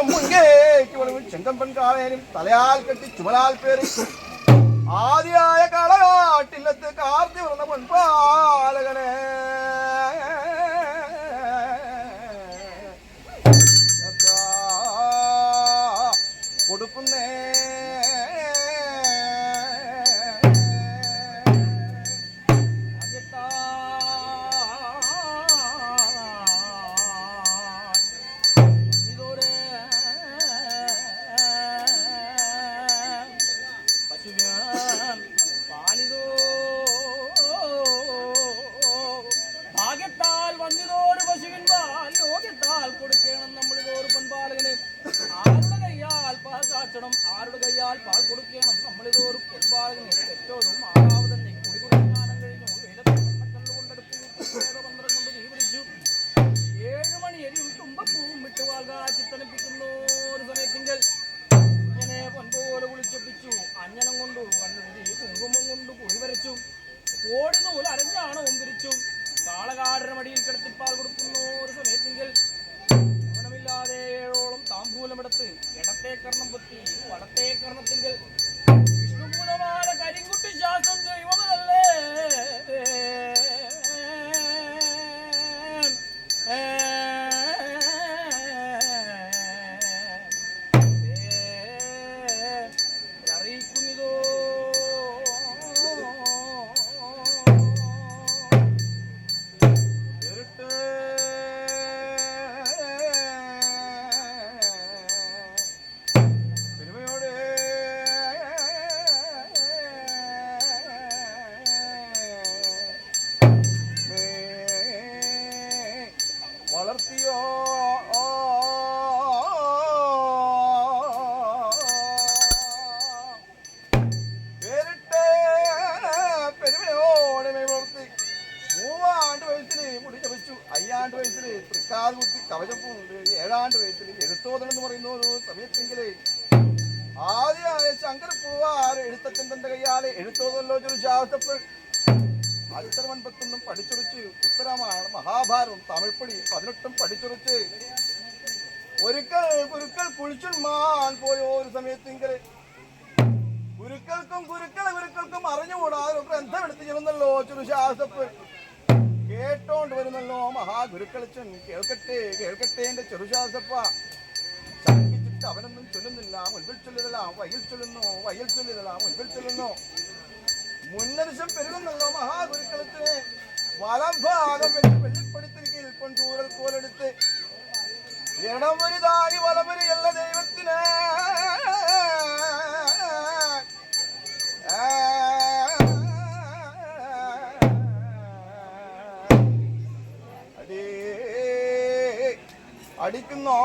മുൻകേക്ക് ചെങ്കമ്പൻ കാവേനും തലയാൽ കെട്ടി ചുമലാൽ പേറി ആദിയായ കളകാട്ടില്ലത്ത് കാർത്തി വന്ന പൊൻപാലകനെ കൊടുക്കുന്നേ ഭാഗ്യത്താൽ വന്നിതോട് പശുവിൻ പാൽ യോഗ്യത്താൽ കൊടുക്കണം നമ്മളിതോട് പൊൻപാലകനെ ആരുടെ കയ്യാൽ പാൽ കാച്ചണം ആരുടെ കയ്യാൽ പാൽ കൊടുക്കണം നമ്മളിതോട് പൊൻപാലകനെ ഏറ്റവും ആറാവ് തന്നെ കുടികുടിക്കാനം കഴിഞ്ഞു കൊണ്ടെടുത്തു പന്ത്രണ്ട് കൊണ്ട് തീ പിടിച്ചു 7 മണി എരിയും തുമ്പപ്പൂവും വിട്ടുവാൾ കാച്ചി തണുപ്പിക്കുന്നു ഒരു സമയത്തിങ്കൽ ഇങ്ങനെ പൊൻപോലെ കുളിച്ചൊപ്പിച്ചു അഞ്ഞനം കൊണ്ടു കണ്ണെഴുതി കുങ്കുമം കൊണ്ട് കുഴി വരച്ചു കോടി നൂൽ അരഞ്ഞാണവും പിരിച്ചു കാളകാടര മടിയിൽ കിടത്തിപ്പാൽ കൊടുക്കുന്നു ഒരു സമയത്തെങ്കിൽ ഗുണമില്ലാതെ 7ഓളം താമ്പൂലമെടുത്ത് ഇടത്തെ കർണം പൊത്തി വലത്തെ കർണത്തിങ്കിൽ വിഷ്ണുഭൂതമായ കരിങ്കുട്ടി ശ്വാസം ദൈവമല്ലേ അറിയിക്കുന്നിതോ വളർത്തിയോ പേരിട്ട് പെരുമയോടെ വളർത്തി 3 വയസ്സിൽ മുടി ചപിച്ചു 5 വയസ്സിൽ തൃക്കാൽ കുത്തി കവചപ്പുണ്ട് 7 വയസ്സിൽ എഴുത്തോതണെന്ന് പറയുന്ന ഒരു സമയത്തെങ്കിലേ ആദ്യമായ ശങ്കരപ്പൂവാർ എഴുത്തച്ഛൻ തന്റെ കയ്യാലെ എഴുത്തോതല്ലോ ഒരു ശാസ്ത്രപ്പോൾ അക്ഷരമൻപത്തൊന്നും പഠിച്ചുറച്ച് ഉത്തരമായണം മഹാഭാരതം തമിഴ്പ്പടി 18 പഠിച്ചുറച്ച് ഒരിക്കൽ ഗുരുക്കൾ കുഴിച്ചുമാൻ പോയ ഒരു സമയത്തെങ്കിൽ ഗുരുക്കൾക്കും അറിഞ്ഞുകൂടാതെ ഒരു ഗ്രന്ഥമെടുത്ത് ചെന്നല്ലോ ചെറുശാസ്ത്രപ്പ് കേട്ടോണ്ട് വരുന്നല്ലോ മഹാഗുരുക്കളിച്ചൻ കേൾക്കട്ടെ എന്റെ ചെറുശാസ്ത്രപ്പ ശങ്കിച്ചിട്ട് അവനൊന്നും ചൊല്ലുന്നില്ല മുൻപിൽ ചൊല്ലുതലാം വയ്യിൽ ചൊല്ലുതലാം മുൻപിൽ ചൊല്ലുന്നു മുന്നരിശം പെരുകുന്നല്ലോ മഹാഗുരുക്കളത്തിന് വലം ഭാഗം വെച്ച് വെള്ളിപ്പടിത്തിരിക്കൽ പൊൻചൂരൽ കോലെടുത്ത് ഇടം വലുതായി വലവരിയല്ല ദൈവത്തിന് അടിക്കുന്നോ